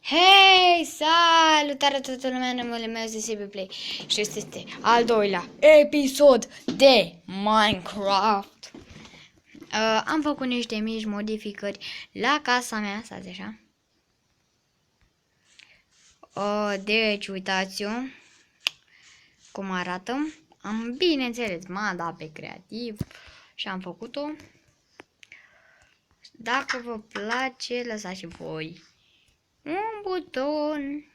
Hei, salutare toată lumea, numele meu este Sibi Play și este al doilea episod de Minecraft. Am făcut niște mici modificări la casa mea, stați așa. Deci, uitați-o cum arată. Bineînțeles, m-am dat pe creativ și am făcut-o. Dacă vă place, lăsați și voi un buton.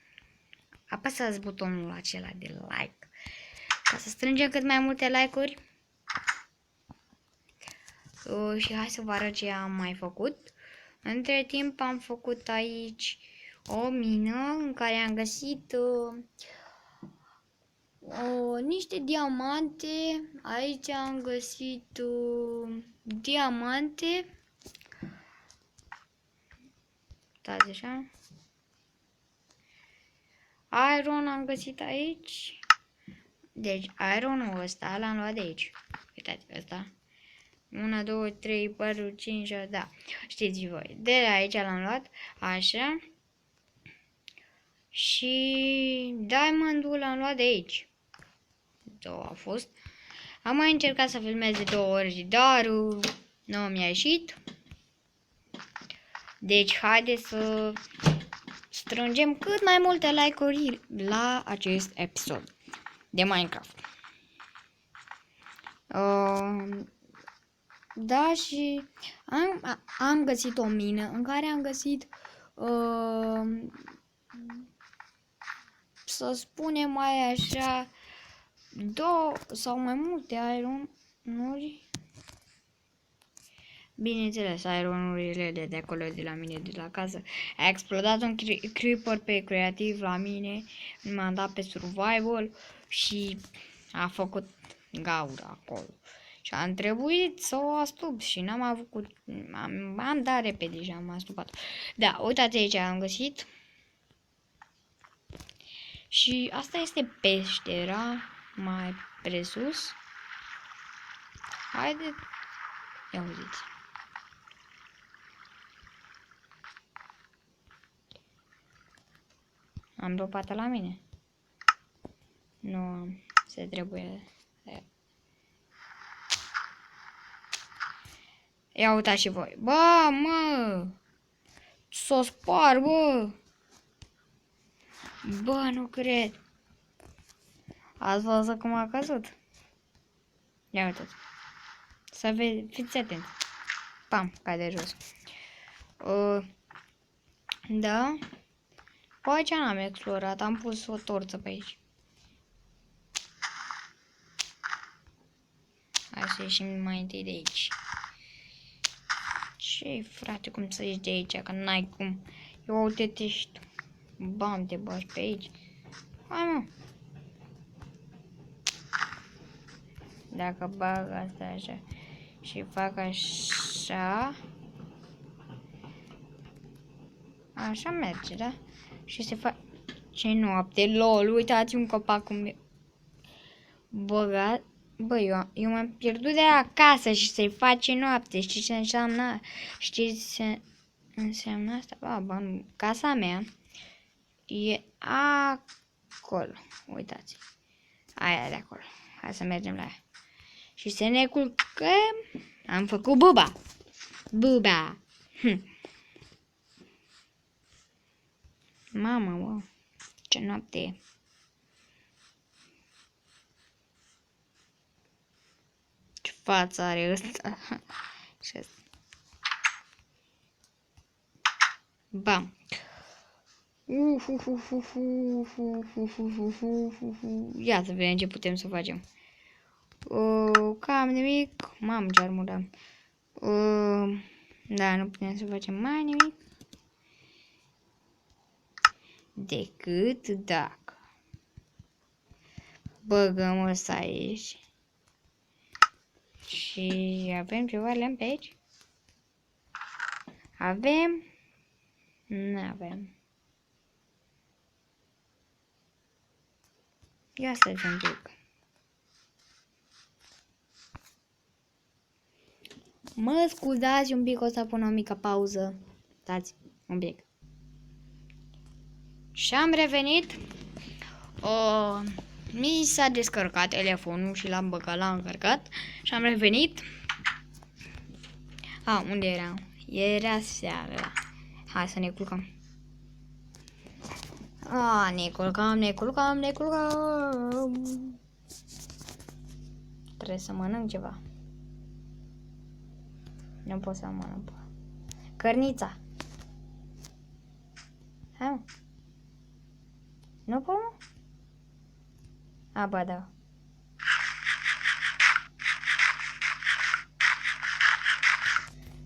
Apăsați butonul acela de like ca să strângem cât mai multe like-uri. Și hai să vă arăt ce am mai făcut. Între timp am făcut aici o mină în care am găsit niște diamante. Aici am găsit diamante. Stați așa. Iron am găsit aici. Deci ironul ăsta l-am luat de aici. Uitați ăsta. 1, 2, 3, 4, 5, 6, da. Știți voi. De la aici l-am luat. Așa. Și diamondul l-am luat de aici. Două a fost. Am mai încercat să filmez de 2 ori, dar nu mi-a ieșit. Deci haideți să strângem cât mai multe like-uri la acest episod de Minecraft. Da, și am găsit o mină în care am găsit să spunem mai așa 2 sau mai multe ironuri. Bineînțeles, ironurile de acolo, de la mine, de la casă. A explodat un creeper pe creativ la mine, m-am dat pe survival și a făcut gaură acolo. Și am trebuit să o astup și n-am avut, am dat repede și am astupat. Da, uitați aici am găsit. Și asta este peștera mai presus. Haideți, ia uziți. Am lopată la mine. Nu am, se trebuie. Ia uitați și voi. Bă, mă! S-o spar, bă! Bă, nu cred. Ați văzut cum a căzut? Ia uitați. Să fiți atenți. Pam, cade jos. Da. Pe aici n-am explorat. Am pus o torță pe aici. Hai să ieșim mai întâi de aici. Ce frate, cum să ieși de aici, că n-ai cum. Eu uite-te și tu. Bam, te bagi pe aici. Hai, mă. Dacă bag asta așa și fac așa. Așa merge, da? Și se face noapte. LOL, uitați un copac cum e băgat. Bă, eu m-am pierdut de acasă și se face noapte. Știți ce înseamnă? Știți ce înseamnă asta? Bă, casa mea e acolo. Uitați. Aia de acolo. Hai să mergem la ea. Și să ne culcăm. Am făcut buba. Buba. Mama, mă. Ce noapte e. Ce față are ăsta. Bam. Ia să vedem ce putem să facem. Cam nimic. Mamă, ce armură. Da, nu putem să facem mai nimic. Decât dacă băgăm ăsta aici. Și avem ceva lemn pe aici? Avem? Nu avem. Ia să vedem un pic. Mă scuzați un pic, o să pun o mică pauză. Stați un pic. Și am revenit. Mi s-a descărcat telefonul și l-am băgat, l-am încărcat. Și am revenit. Unde eram? Era seara. Hai să ne culcăm. Ne culcăm. Trebuie să mănânc ceva. Nu pot să mănânc. Cărnița. Hai, mă. Nu pot, mă? Ba da.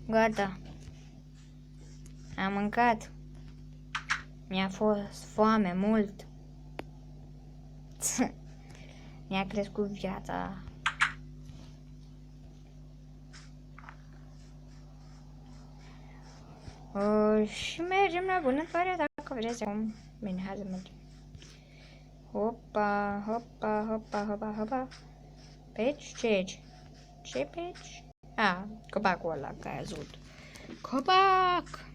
Gata. Am mâncat. Mi-a fost foame mult. Mi-a crescut viața. Și mergem la vânătoare dacă vreți acum. Bine, hai să mergem. Hopa. Peci? Ce aici? Ce peci? Copacul ăla care a căzut. Copac!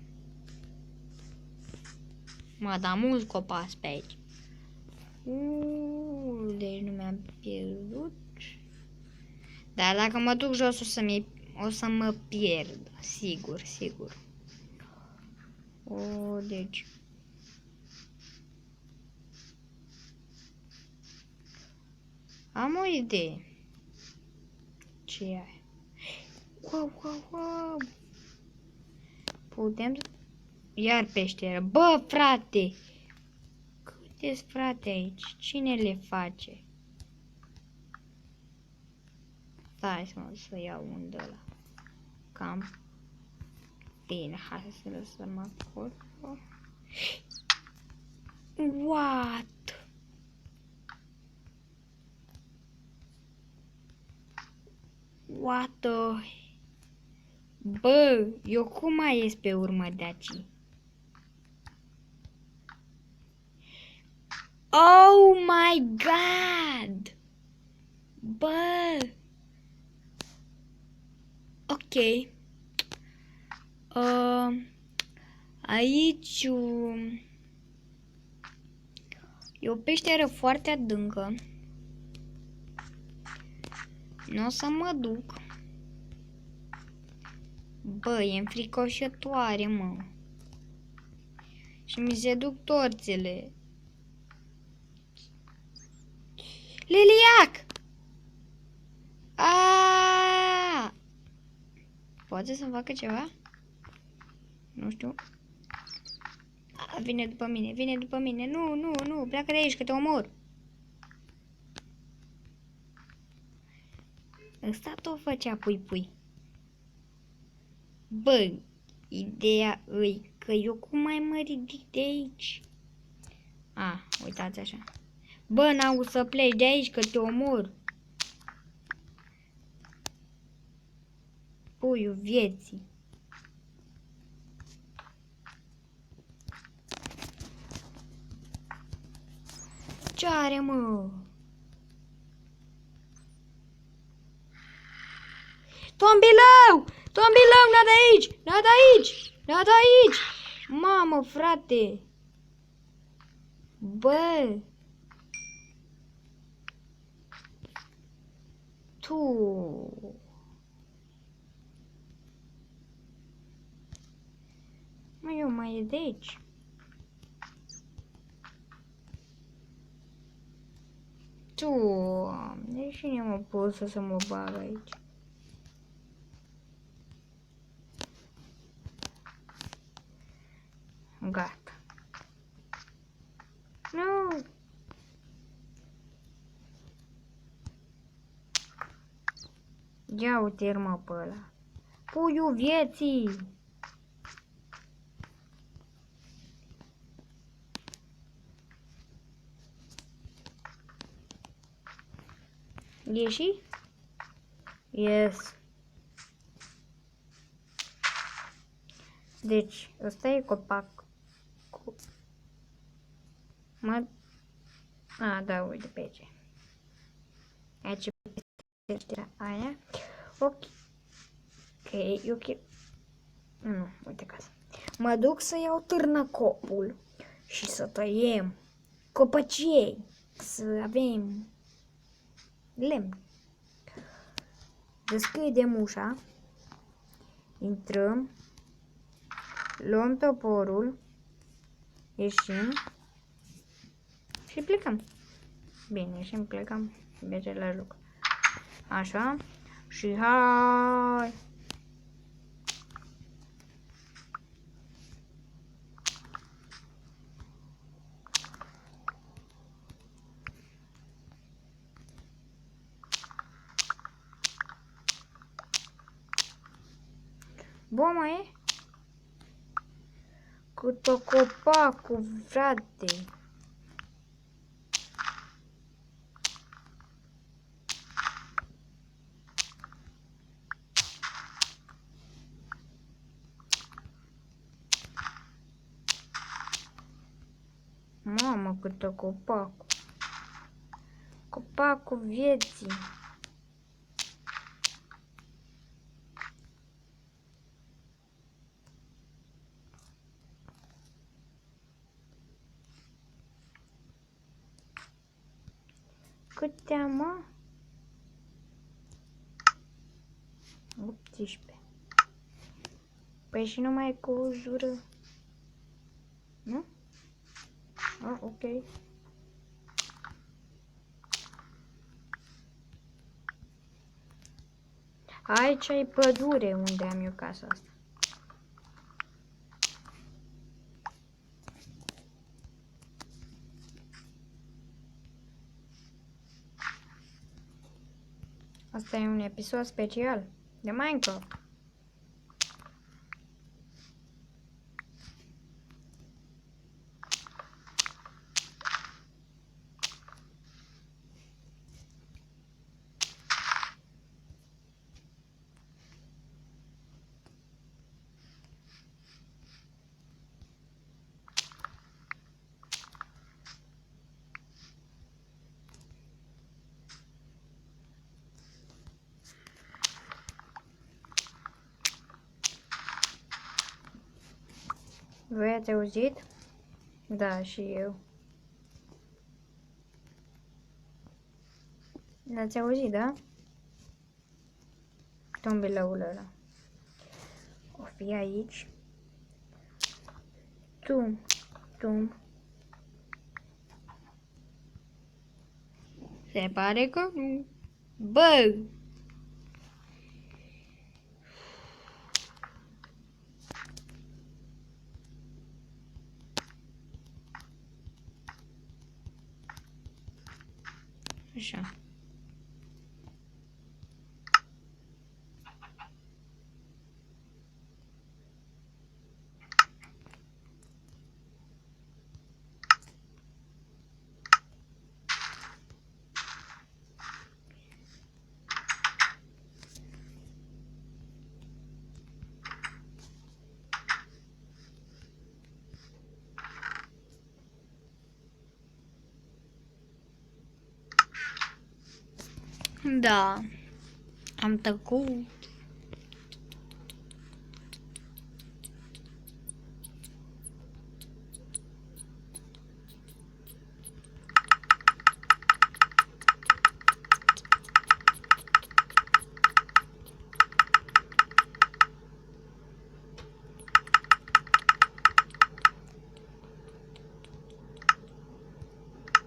Mă, dar mulți copaci pe aici. Deci nu mi-am pierdut. Dar dacă mă duc jos o să mă pierd. Sigur. Deci. Am o idee. Ce ai? Wow. Putem... Iar peșteră. Bă, frate! Câte-s, frate, aici? Cine le face? Stai să iau un de ăla. Cam. Bine, hai să lăsăm acolo. What? What the... Bă, eu cum mai ies pe urmă de aici? Oh my god! Bă! Ok. Aici e o peșteră foarte adâncă. Nu o să mă duc. Bă, e înfricoșătoare, mă. Și mi se duc torțele. Liliac! Poate să-mi facă ceva? Nu știu. Vine după mine. Nu, pleacă de aici că te omor. Ăsta tot făcea pui. Bă, ideea îi că eu cum mai mă ridic de aici? Uitați așa. Bă, n-au să pleci de aici că te omor. Puiul vieții. Ce are, mă? Tombilău, n-a de aici. Mamă, frate. Bă. Tu. Mă, eu mai e de aici. Doamne, cine mă pot să mă bag aici? Gata. Nu! Ia uite-l, mă, pe ăla. Puiul vieții! Ieși? Yes. Deci, ăsta e copac. Da, uite pe aici. Aici este aia. Ok. Nu, uite ca asta. Mă duc să iau târnăcopul și să tăiem copăciei, să avem lemn. Deschidem ușa, intrăm, luăm toporul, ieșim și plecăm. Bine, ieșim, plecăm, e același lucru. Așa, și hai! Bă, mai e? Cât o copacul, frate! Mamă, cât o copacul! Copacul vieții! Câte am, mă? 18. Păi și numai cu o jură. Nu? Ah, ok. Aici e pădure unde am eu casa asta. Asta e un episod special de Minecraft. Voi ați auzit? Da, și eu. L-ați auzit, da? Tombeloul ăla. O fi aici. Tum, tum. Se pare că nu. Bă! Așa. Da, am tăcut.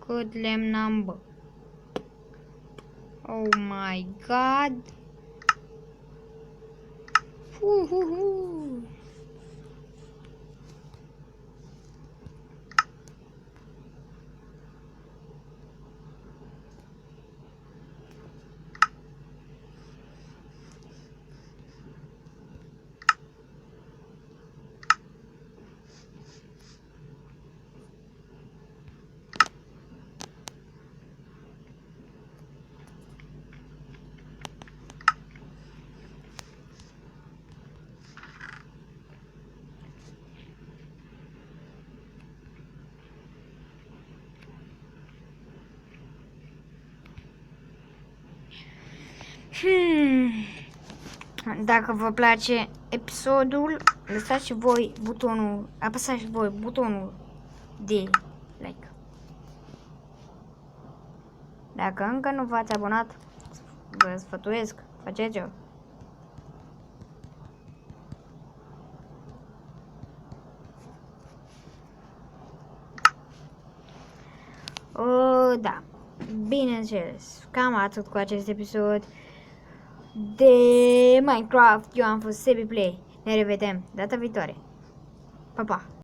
Cât lemn am, bă. Oh my god. Dacă vă place episodul, lăsați și voi butonul, apăsați și voi butonul de like. Dacă încă nu v-ați abonat, vă sfătuiesc, faceți-o. Da, bineînțeles, cam atât cu acest episod de Minecraft. Eu am fost Sebi Play. Ne revedem data viitoare. Pa, pa!